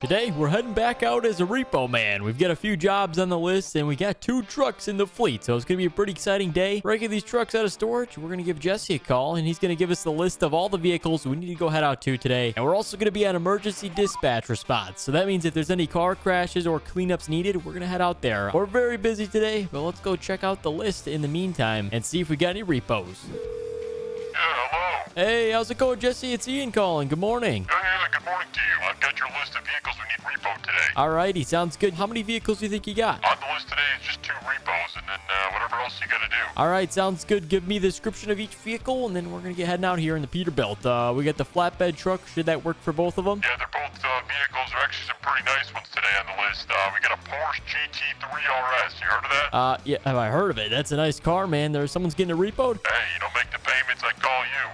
Today, we're heading back out as a repo man. We've got a few jobs on the list, and we got 2 trucks in the fleet, so it's going to be a pretty exciting day. Breaking these trucks out of storage, we're going to give Jesse a call, and he's going to give us the list of all the vehicles we need to go head out to today. And we're also going to be on emergency dispatch response, so that means if there's any car crashes or cleanups needed, we're going to head out there. We're very busy today, but let's go check out the list in the meantime and see if we got any repos. Yeah, hello. Hey, how's it going, Jesse? It's Ian calling. Good morning. Yeah, good morning to you. I've got your list of vehicles we need repo today. Alrighty, sounds good. How many vehicles do you think you got? On the list today is just 2 repos, and then whatever else you gotta do. Alright, sounds good. Give me the description of each vehicle, and then we're going to get heading out here in the Peterbilt. We got the flatbed truck. Should that work for both of them? Yeah, they're both vehicles. There are actually some pretty nice ones today on the list. We got a Porsche GT3 RS. You heard of that? Yeah, have I heard of it? That's a nice car, man. Someone's getting it repoed. Hey, you don't make the payments, I call you.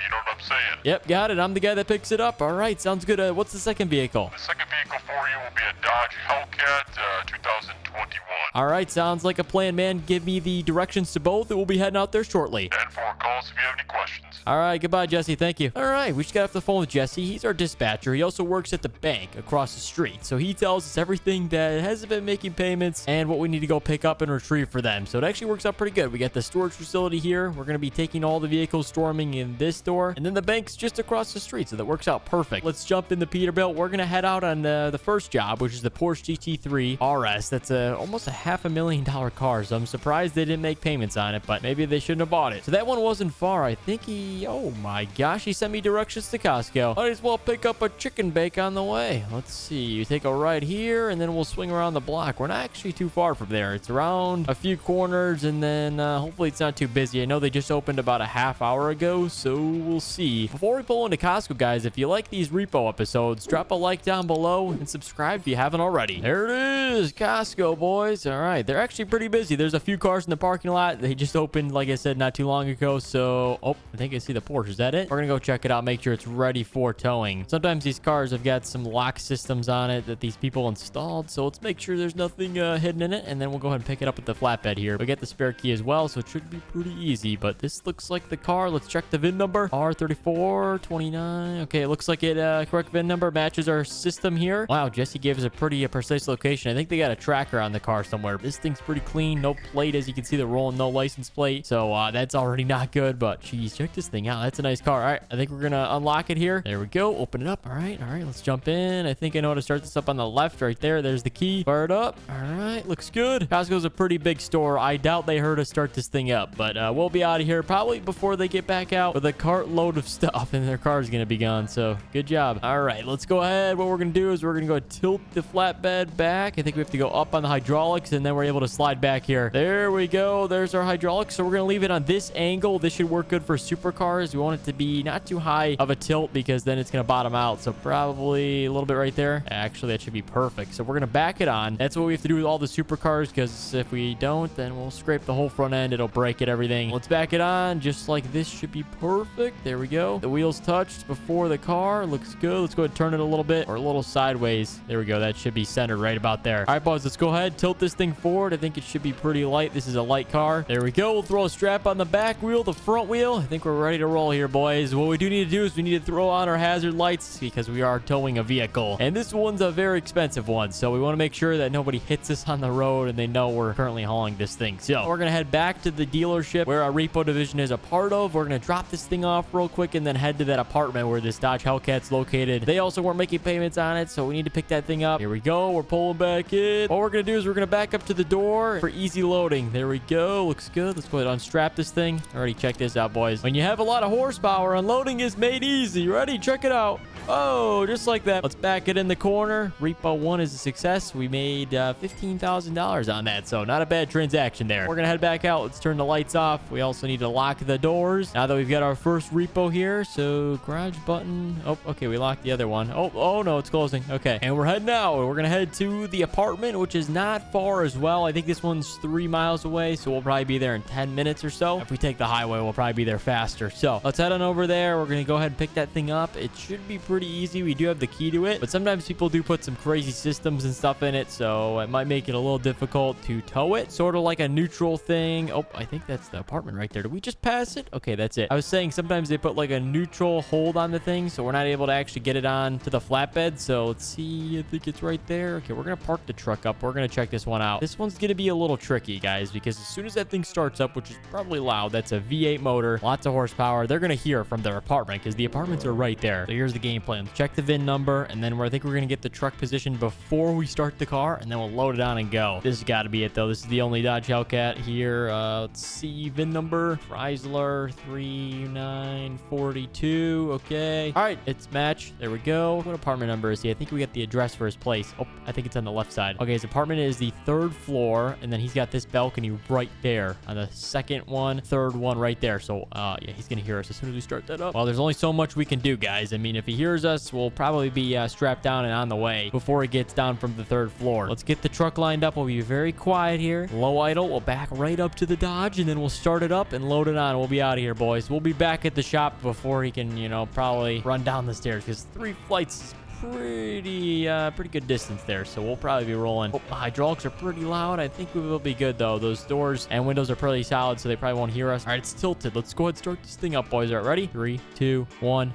You know what I'm saying? Yep, got it. I'm the guy that picks it up. Alright, sounds good. What's the second vehicle? The second vehicle for you will be a Dodge Hellcat 2021. Alright, sounds like a plan, man. Give me the directions to both, and we'll be heading out there shortly. And 4 calls if you have any questions. Alright, goodbye, Jesse. Thank you. Alright, we just got off the phone with Jesse. He's our dispatcher. He also works at the bank across the street. So he tells us everything that hasn't been making payments and what we need to go pick up and retrieve for them. So it actually works out pretty good. We got the storage facility here. We're going to be taking all the vehicles storming in this door. And then the bank's just across the street. So that works out perfect. Let's jump in the Peterbilt. We're going to head out on the first job, which is the Porsche GT3 RS. That's almost a $500,000 car. So I'm surprised they didn't make payments on it, but maybe they shouldn't have bought it. So that one wasn't far. I think oh my gosh, he sent me directions to Costco. Might as well pick up a chicken bake on the way. Let's see. You take a right here, and then we'll swing around the block. We're not actually too far from there. It's around a few corners, and then hopefully it's not too busy. I know they just opened about a half hour ago, so we'll see. Before we pull into Costco, guys, if you like these repo episodes, drop a like down below and subscribe if you haven't already. There it is, Costco, boys. All right, they're actually pretty busy. There's a few cars in the parking lot. They just opened, like I said, not too long ago, so I think I see the Porsche. Is that it? We're gonna go check it out, make sure it's ready for towing. Sometimes these cars have got some lock systems on it that these people installed, so let's make sure there's nothing hidden in it, and then we'll go ahead and pick it up with the flatbed here. We get the spare key as well, so it should be pretty easy, but this looks like the car. Let's check the VIN number. R3429. Okay, it looks like it correct VIN number matches our system here. Wow, Jesse gave us a pretty precise location. I think they got a tracker on the car somewhere. This thing's pretty clean. No plate, as you can see, the rolling, no license plate, so that's already not good, but geez, check this thing out. That's a nice car. All right, I think we're gonna unlock it here. There we go. Open it up. All right, let's jump in. I think I know how to start this up on the left right there. There's the key. Fire it up. All right, looks good. Costco's a pretty big store. I doubt they heard us start this thing up, but we'll be out of here probably before they get back out with a cartload of stuff, and their car's gonna be gone, so good job. All right, let's go ahead. What we're gonna do is we're gonna go tilt the flatbed back. I think we have to go up on the hydraulics, and then we're able to slide back here. There we go. There's our hydraulics, so we're gonna leave it on this angle. This should work good for supercars. We want it to be not too high of a tilt because then it's going to bottom out. So probably a little bit right there. Actually, that should be perfect. So we're going to back it on. That's what we have to do with all the supercars, because if we don't, then we'll scrape the whole front end. It'll break it, everything. Let's back it on just like this. Should be perfect. There we go. The wheels touched before the car. Looks good. Let's go ahead and turn it a little bit, or a little sideways. There we go. That should be centered right about there. All right, boys, let's go ahead. Tilt this thing forward. I think it should be pretty light. This is a light car. There we go. We'll throw a strap on the back wheel, the front wheel. I think we're ready to roll here, boys. What we do need to do is we need to throw on our hazard lights because we are towing a vehicle, and this one's a very expensive one, so we want to make sure that nobody hits us on the road and they know we're currently hauling this thing. So we're gonna head back to the dealership where our repo division is a part of. We're gonna drop this thing off real quick and then head to that apartment where this Dodge Hellcat's located. They also weren't making payments on it, so we need to pick that thing up. Here we go. We're pulling back in. What we're gonna do is we're gonna back up to the door for easy loading. There we go. Looks good. Let's go ahead and unstrap this thing. Already check this out, boys. When you have a lot of horsepower, unloading is made easy. Ready? Check it out. Oh, just like that. Let's back it in the corner. Repo 1 is a success. We made $15,000 on that, so not a bad transaction there. We're gonna head back out. Let's turn the lights off. We also need to lock the doors now that we've got our first repo here. So garage button. Oh, okay, we locked the other one. Oh no, it's closing. Okay, and we're heading out. We're gonna head to the apartment, which is not far as well. I think this one's 3 miles away, so we'll probably be there in 10 minutes or so. If we take the highway, we'll probably be there faster. So let's head on over there. We're gonna go ahead and pick that thing up. It should be pretty easy. We do have the key to it, but sometimes people do put some crazy systems and stuff in it, so it might make it a little difficult to tow it. Sort of like a neutral thing. Oh, I think that's the apartment right there. Did we just pass it? Okay, that's it. I was saying sometimes they put put like a neutral hold on the thing, so we're not able to actually get it on to the flatbed. So let's see. I think it's right there. Okay, we're gonna park the truck up. We're gonna check this one out. This one's gonna be a little tricky, guys, because as soon as that thing starts up, which is probably loud, that's a V8 motor, lots of horsepower, they're gonna hear from their apartment because the apartments are right there. So here's the game plan. Check the VIN number, and then I think we're gonna get the truck positioned before we start the car, and then we'll load it on and go. This has got to be it, though. This is the only Dodge Hellcat here. Let's see, VIN number, Chrysler 3942. Okay. All right, it's matched. There we go. What apartment number is he? I think we got the address for his place. Oh, I think it's on the left side. Okay, his apartment is the 3rd floor, and then he's got this balcony right there on the 2nd one, 3rd one right there. So, yeah, he's gonna hear us as soon as we start that up. Well, there's only so much we can do, guys. I mean, if he hears us, we'll probably be strapped down and on the way before it gets down from the 3rd floor. Let's get the truck lined up. We'll be very quiet here. Low idle. We'll back right up to the Dodge, and then we'll start it up and load it on. We'll be out of here, boys. We'll be back at the shop before he can, you know, probably run down the stairs, because 3 flights is pretty good distance there. So we'll probably be rolling. Oh, hydraulics are pretty loud. I think we will be good, though. Those doors and windows are pretty solid, so they probably won't hear us. All right, it's tilted. Let's go ahead and start this thing up, boys. All right, ready? 3, 2, 1.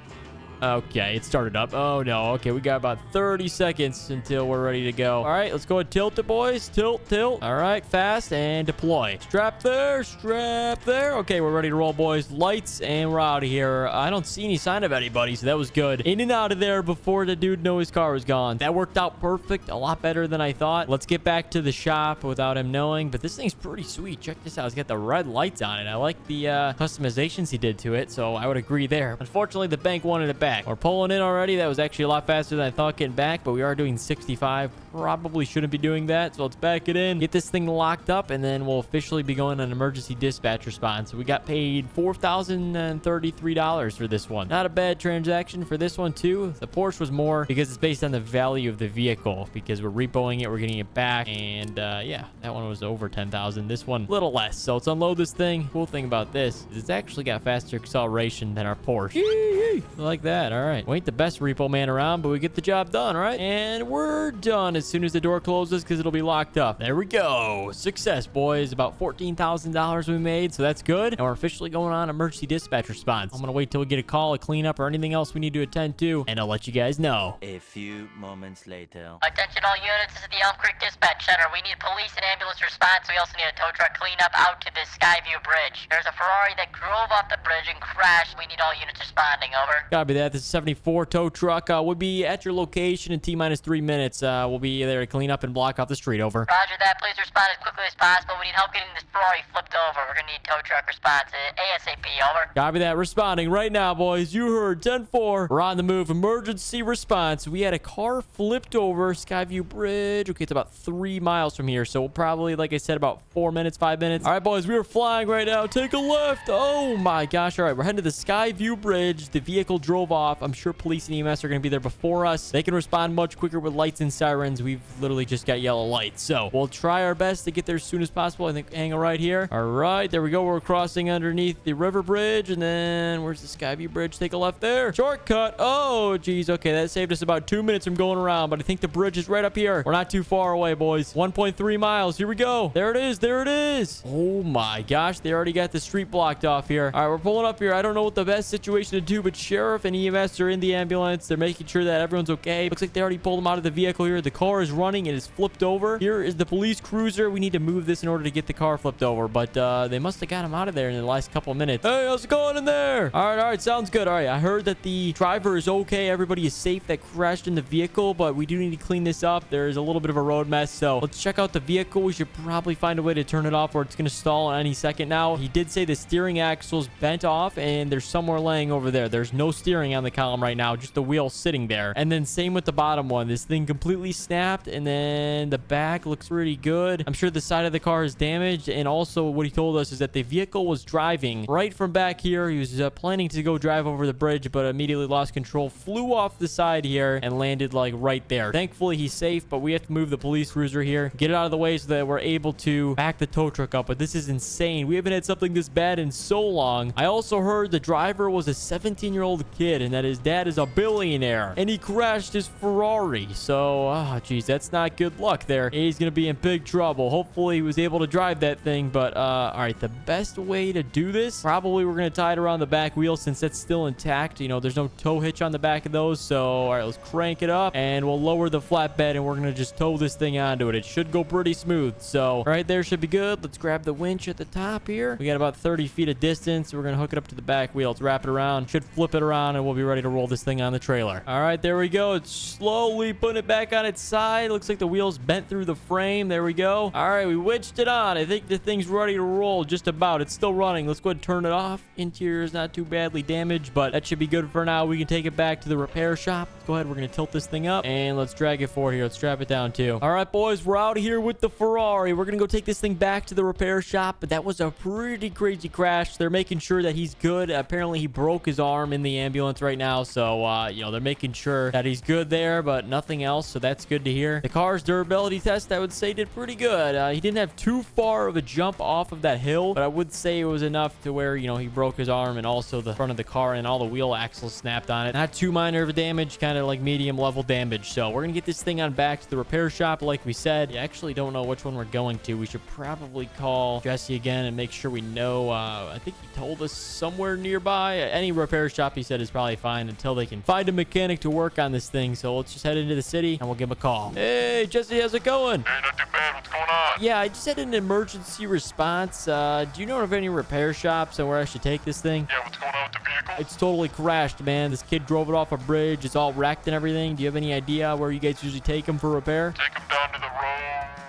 Okay, it started up. Oh, no. Okay, we got about 30 seconds until we're ready to go. All right, let's go ahead. Tilt it, boys. Tilt, tilt. All right, fast and deploy. Strap there, strap there. Okay, we're ready to roll, boys. Lights, and we're out of here. I don't see any sign of anybody, so that was good. In and out of there before the dude knew his car was gone. That worked out perfect. A lot better than I thought. Let's get back to the shop without him knowing, but this thing's pretty sweet. Check this out. It's got the red lights on it. I like the customizations he did to it, so I would agree there. Unfortunately, the bank wanted it back. We're pulling in already. That was actually a lot faster than I thought getting back, but we are doing 65. Probably shouldn't be doing that, so let's back it in, get this thing locked up, and then we'll officially be going on emergency dispatch response. So we got paid $4,033 for this one. Not a bad transaction for this one, too. The Porsche was more because it's based on the value of the vehicle, because we're repoing it, we're getting it back, and yeah, that one was over 10,000. This one, a little less. So let's unload this thing. Cool thing about this is it's actually got faster acceleration than our Porsche. I like that. All right. We ain't the best repo man around, but we get the job done, all right? And we're done as soon as the door closes, because it'll be locked up. There we go. Success, boys. About $14,000 we made, so that's good. And we're officially going on emergency dispatch response. I'm going to wait till we get a call, a cleanup, or anything else we need to attend to, and I'll let you guys know. A few moments later. Attention all units, this is the Elm Creek Dispatch Center. We need police and ambulance response. We also need a tow truck cleanup out to the Skyview Bridge. There's a Ferrari that drove off the bridge and crashed. We need all units responding, over. Copy that. This is 74 tow truck. We'll be at your location in T-minus 3 minutes. We'll be there to clean up and block off the street, over. Roger that. Please respond as quickly as possible. We need help getting this Ferrari flipped over. We're gonna need tow truck response ASAP, over. Copy that. Responding right now, boys. You heard 10-4. We're on the move. Emergency response. We had a car flipped over Skyview Bridge. Okay, it's about 3 miles from here, so we'll probably, like I said, about 4 minutes, 5 minutes. All right, boys, we are flying right now. Take a left. Oh my gosh. All right, we're heading to the Skyview Bridge. The vehicle drove off. I'm sure police and EMS are going to be there before us. They can respond much quicker with lights and sirens. We've literally just got yellow lights, so we'll try our best to get there as soon as possible. I think hang a right here. All right, there we go. We're crossing underneath the river bridge, and then where's the Skyview Bridge? Take a left there. Shortcut. Oh geez. Okay, that saved us about 2 minutes from going around, but I think the bridge is right up here. We're not too far away, boys. 1.3 miles. Here we go. There it is. There it is. Oh my gosh, they already got the street blocked off here. All right, we're pulling up here. I don't know what the best situation to do, but sheriff and EMS are in the ambulance. They're making sure that everyone's okay. Looks like they already pulled them out of the vehicle here. The car is running. It is flipped over. Here is the police cruiser. We need to move this in order to get the car flipped over, but they must have got him out of there in the last couple of minutes. Hey, how's it going in there? All right, sounds good. All right, I heard that the driver is okay. Everybody is safe that crashed in the vehicle, but we do need to clean this up. There is a little bit of a road mess, so let's check out the vehicle. We should probably find a way to turn it off, or it's going to stall any second now. He did say the steering axle's bent off, and there's somewhere laying over there. There's no steering on the column right now, just the wheel sitting there. And then same with the bottom one. This thing completely snapped, and then the back looks really good. I'm sure the side of the car is damaged, and also what he told us is that the vehicle was driving right from back here. He was planning to go drive over the bridge, but immediately lost control, flew off the side here, and landed like right there. Thankfully, he's safe, but we have to move the police cruiser here, get it out of the way so that we're able to back the tow truck up. But this is insane. We haven't had something this bad in so long. I also heard the driver was a 17-year-old kid, and that his dad is a billionaire, and he crashed his Ferrari. So, geez, that's not good luck there. He's gonna be in big trouble. Hopefully he was able to drive that thing, but all right, the best way to do this, probably we're gonna tie it around the back wheel since that's still intact. You know, there's no tow hitch on the back of those. So, all right, let's crank it up, and we'll lower the flatbed, and we're gonna just tow this thing onto it. It should go pretty smooth. So, right there should be good. Let's grab the winch at the top here. We got about 30 feet of distance. We're gonna hook it up to the back wheel. Let's wrap it around. Should flip it around, and we'll be ready to roll this thing on the trailer. All right, there we go. It's slowly putting it back on its side. Looks like the wheel's bent through the frame. There we go. All right, we witched it on. I think the thing's ready to roll just about. It's still running. Let's go ahead and turn it off. Interior is not too badly damaged, but that should be good for now. We can take it back to the repair shop. Let's go ahead. We're gonna tilt this thing up, and let's drag it forward here. Let's strap it down too. All right, boys, we're out of here with the Ferrari. We're gonna go take this thing back to the repair shop, but that was a pretty crazy crash. They're making sure that he's good. Apparently he broke his arm in the ambulance right now, so you know, they're making sure that he's good there, but nothing else, so that's good to hear. The car's durability test, I would say, did pretty good. He didn't have too far of a jump off of that hill, but I would say it was enough to where, you know, he broke his arm and also the front of the car and all the wheel axles snapped on it. Not too minor of a damage, kind of like medium level damage. So we're gonna get this thing on back to the repair shop like we said. I actually don't know which one we're going to. We should probably call Jesse again and make sure we know. I think he told us somewhere nearby. Any repair shop, he said, is probably fine until they can find a mechanic to work on this thing. So let's just head into the city and we'll give him a call. Hey, Jesse, how's it going? Hey, not too bad. What's going on? Yeah, I just had an emergency response. Do you know of any repair shops and where I should take this thing? Yeah, what's going on with the vehicle? It's totally crashed, man. This kid drove it off a bridge. It's all wrecked and everything. Do you have any idea where you guys usually take them for repair? Take them down to the road.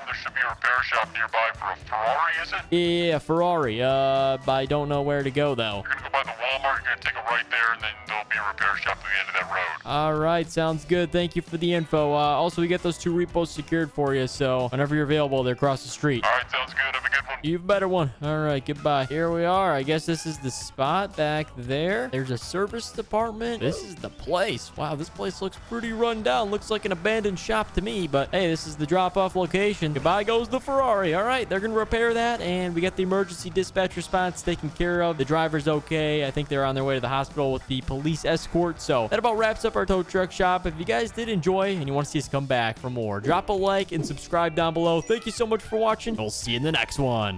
There should be a repair shop nearby for a Ferrari, is it? Yeah, Ferrari. But I don't know where to go, though. You're gonna go by the Walmart. You're gonna take a right there, and then there'll be a repair shop at the end of that road. All right, sounds good. Thank you for the info. Also, we get those 2 repos secured for you, so whenever you're available, they're across the street. All right, sounds good. Have a good one. You have a better one. All right, goodbye. Here we are. I guess this is the spot back there. There's a service department. This is the place. Wow, this place looks pretty run down. Looks like an abandoned shop to me, but hey, this is the drop-off location. Goodbye goes the Ferrari. All right, they're going to repair that, and we got the emergency dispatch response taken care of. The driver's okay. I think they're on their way to the hospital with the police escort. So that about wraps up our tow truck shop. If you guys did enjoy and you want to see us come back for more, drop a like and subscribe down below. Thank you so much for watching. We'll see you in the next one.